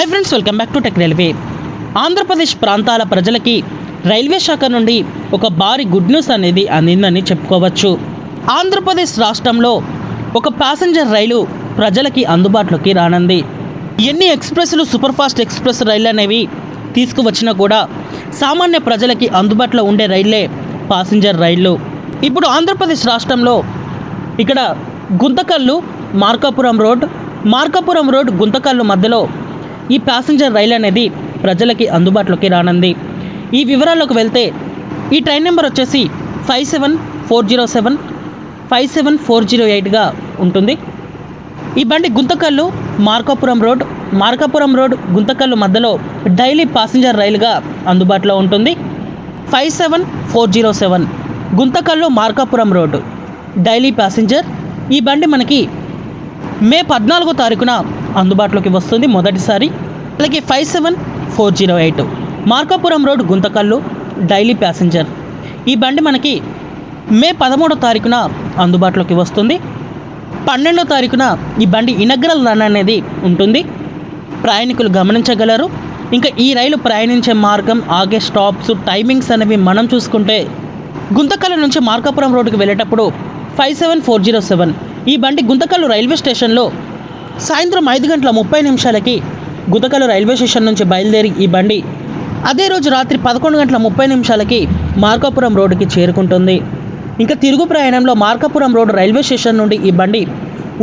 Hi friends, welcome back to tech railway. Andhra Pradesh ప్రాంతాల ప్రజలకి railway శాఖ నుండి ఒక భారీ గుడ్ న్యూస్ అనేది అందిందని చెప్పుకోవచ్చు. ఆంధ్రప్రదేశ్ రాష్ట్రంలో ఒక ప్యాసింజర్ రైలు ప్రజలకి అందుబాటులోకి రానుంది. ఎన్ని ఎక్స్ప్రెస్లు, సూపర్ ఫాస్ట్ ఎక్స్ప్రెస్ రైళ్ళు అనేవి తీసుకువచ్చినా కూడా సామాన్య ప్రజలకి అందుబాటులో ఉండే రైళ్ళే ప్యాసింజర్ రైళ్ళు. ఇప్పుడు ఆంధ్రప్రదేశ్ రాష్ట్రంలో ఇక్కడ గుంతకల్లు మార్కాపురం రోడ్ గుంతకల్లు మధ్యలో ఈ ప్యాసింజర్ రైలు అనేది ప్రజలకి అందుబాటులోకి రానుంది. ఈ వివరాల్లోకి వెళ్తే ఈ ట్రైన్ నెంబర్ వచ్చేసి 57407 57408గా ఉంటుంది. ఈ బండి గుంతకల్లు మార్కాపురం రోడ్ గుంతకల్లు మధ్యలో డైలీ ప్యాసింజర్ రైలుగా అందుబాటులో ఉంటుంది. 57407 Guntakal Markapuram road daily passenger. ఈ బండి మనకి మే 14వ తారీఖున అందుబాటులోకి వస్తుంది మొదటిసారి. అలాగే 57408 Markapuram road Guntakal daily passenger. ఈ బండి మనకి మే 13వ తారీఖున అందుబాటులోకి వస్తుంది. 12వ తారీఖున ఈ బండి ఇనగ్రల్ రన్ అనేది ఉంటుంది, ప్రయాణికులు గమనించగలరు. ఇంకా ఈ రైలు ప్రయాణించే మార్గం, ఆగే స్టాప్స్, టైమింగ్స్ అనేవి మనం చూసుకుంటే గుంతకల్లు నుంచి మార్కాపురం రోడ్డుకి వెళ్ళేటప్పుడు 57407 ఈ బండి గుంతకల్లు రైల్వే స్టేషన్లో సాయంత్రం 5:30 గుంతకల్లు రైల్వే స్టేషన్ నుంచి బయలుదేరి ఈ బండి అదే రోజు రాత్రి 11:30 మార్కాపురం రోడ్డుకి చేరుకుంటుంది. ఇంకా తిరుగు ప్రయాణంలో మార్కాపురం రోడ్డు రైల్వే స్టేషన్ నుండి ఈ బండి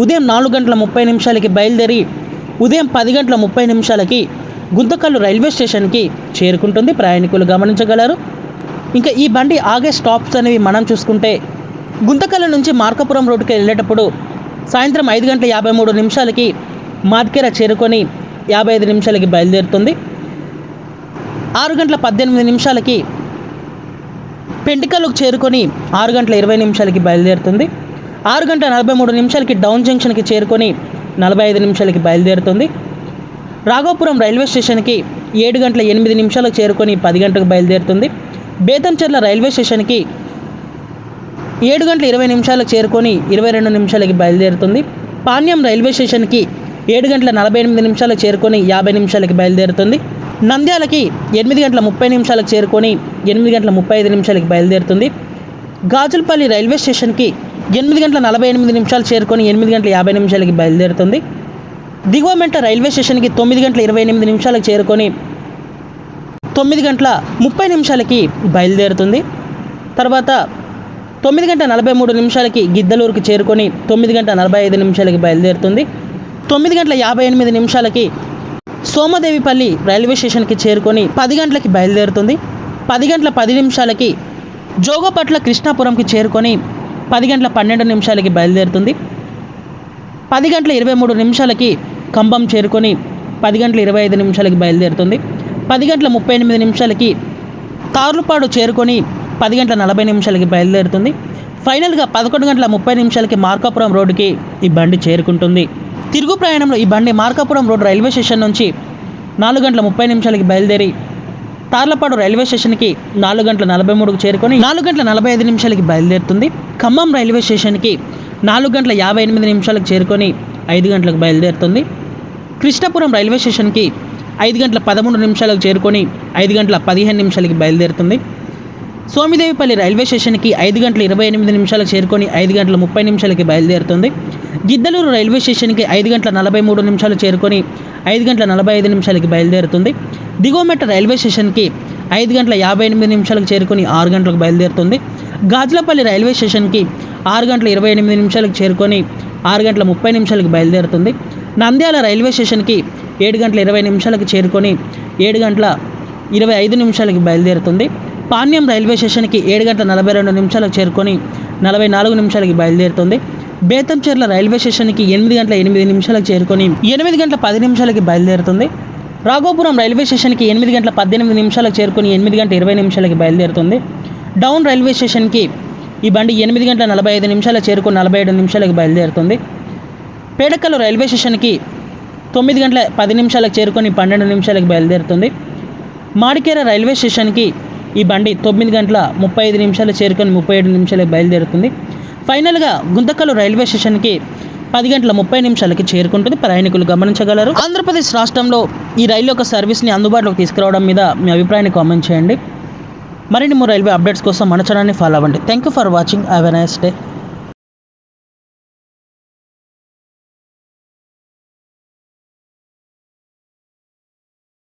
ఉదయం 4:30 బయలుదేరి ఉదయం 10:30 గుంతకల్లు రైల్వే స్టేషన్కి చేరుకుంటుంది, ప్రయాణికులు గమనించగలరు. ఇంకా ఈ బండి ఆగే స్టాప్స్ అనేవి మనం చూసుకుంటే గుంతకల్లు నుంచి మార్కాపురం రోడ్డుకి వెళ్ళేటప్పుడు సాయంత్రం 5:53 మాద్కెర చేరుకొని 55 నిమిషాలకి బయలుదేరుతుంది. 6:18 పెంటికల్లుకు చేరుకొని 6:20 బయలుదేరుతుంది. 6:43 డౌన్ జంక్షన్కి చేరుకొని 45 నిమిషాలకి బయలుదేరుతుంది. రాఘవపురం రైల్వే స్టేషన్కి 7:08 చేరుకొని 10 గంటలకు బయలుదేరుతుంది. బేతంచెర్ల రైల్వే స్టేషన్కి 7:20 చేరుకొని 22 నిమిషాలకి బయలుదేరుతుంది. పాణ్యం రైల్వే స్టేషన్కి 7:48 చేరుకొని 50 నిమిషాలకి బయలుదేరుతుంది. నంద్యాలకి 8:30 చేరుకొని 8:35 బయలుదేరుతుంది. గాజులపల్లి రైల్వే స్టేషన్కి 8:48 చేరుకొని 8:50 బయలుదేరుతుంది. దిగువమెంట రైల్వే స్టేషన్కి 9:28 చేరుకొని 9:30 బయలుదేరుతుంది. తర్వాత 9:43 గిద్దలూరుకి చేరుకొని 9:45 బయలుదేరుతుంది. 9:58 సోమదేవిపల్లి రైల్వే స్టేషన్కి చేరుకొని 10 గంటలకి బయలుదేరుతుంది. 10:10 జోగపట్ల కృష్ణాపురంకి చేరుకొని 10:12 బయలుదేరుతుంది. 10:23 కంబం చేరుకొని 10:25 బయలుదేరుతుంది. 10:38 తార్లుపాడు చేరుకొని 10:40 బయలుదేరుతుంది. ఫైనల్గా 11:30 మార్కాపురం రోడ్డుకి ఈ బండి చేరుకుంటుంది. తిరుగు ప్రయాణంలో ఈ బండి మార్కాపురం రోడ్ రైల్వే స్టేషన్ నుంచి 4:30 బయలుదేరి తార్లపాడు రైల్వే స్టేషన్కి 4:43 చేరుకొని 4:45 బయలుదేరుతుంది. ఖమ్మం రైల్వే స్టేషన్కి 4:58 చేరుకొని 5 గంటలకు బయలుదేరుతుంది. కృష్ణాపురం రైల్వే స్టేషన్కి 5:13 చేరుకొని 5:15 బయలుదేరుతుంది. సోమిదేవిపల్లి రైల్వే స్టేషన్కి 5:28 చేరుకొని 5:30 బయలుదేరుతుంది. గిద్దలూరు రైల్వే స్టేషన్కి 5:43 చేరుకొని 5:45 బయలుదేరుతుంది. దిగువమెట్ట రైల్వే స్టేషన్కి 5:58 చేరుకొని 6 గంటలకు బయలుదేరుతుంది. గాజులపల్లి రైల్వే స్టేషన్కి 6:28 చేరుకొని 6:30 బయలుదేరుతుంది. నంద్యాల రైల్వే స్టేషన్కి 7:20 చేరుకొని 7:25 బయలుదేరుతుంది. పాణ్యం రైల్వే స్టేషన్కి 7:42 చేరుకొని 44 బయలుదేరుతుంది. బేతంచెర్ల రైల్వే స్టేషన్కి 8:08 చేరుకొని 8:10 బయలుదేరుతుంది. రాఘవపురం రైల్వే స్టేషన్కి 8:18 చేరుకొని 8:20 బయలుదేరుతుంది. డౌన్ రైల్వే స్టేషన్కి ఈ బండి 8:45 చేరుకొని 47 బయలుదేరుతుంది. పేడకల్లు రైల్వే స్టేషన్కి 9:10 చేరుకొని 12 బయలుదేరుతుంది. మాడికేర రైల్వే స్టేషన్కి ఈ బండి 9:35 చేరుకొని 37 బయలుదేరుతుంది. ఫైనల్గా గుంతకల్లు రైల్వే స్టేషన్కి 10 గంటల 30 నిమిషాలకి చేరుకుంటుంది. ప్రయాణికులు గమనించగలరు. ఆంధ్రప్రదేశ్ రాష్ట్రంలో ఈ రైలు యొక్క సర్వీస్ని అందుబాటులోకి తీసుకురావడం మీద మీ అభిప్రాయాన్ని కామెంట్ చేయండి. మరిన్ని రైల్వే అప్డేట్స్ కోసం మన ఛానల్ని ఫాలో అవ్వండి. Thank you for watching. Have a nice day.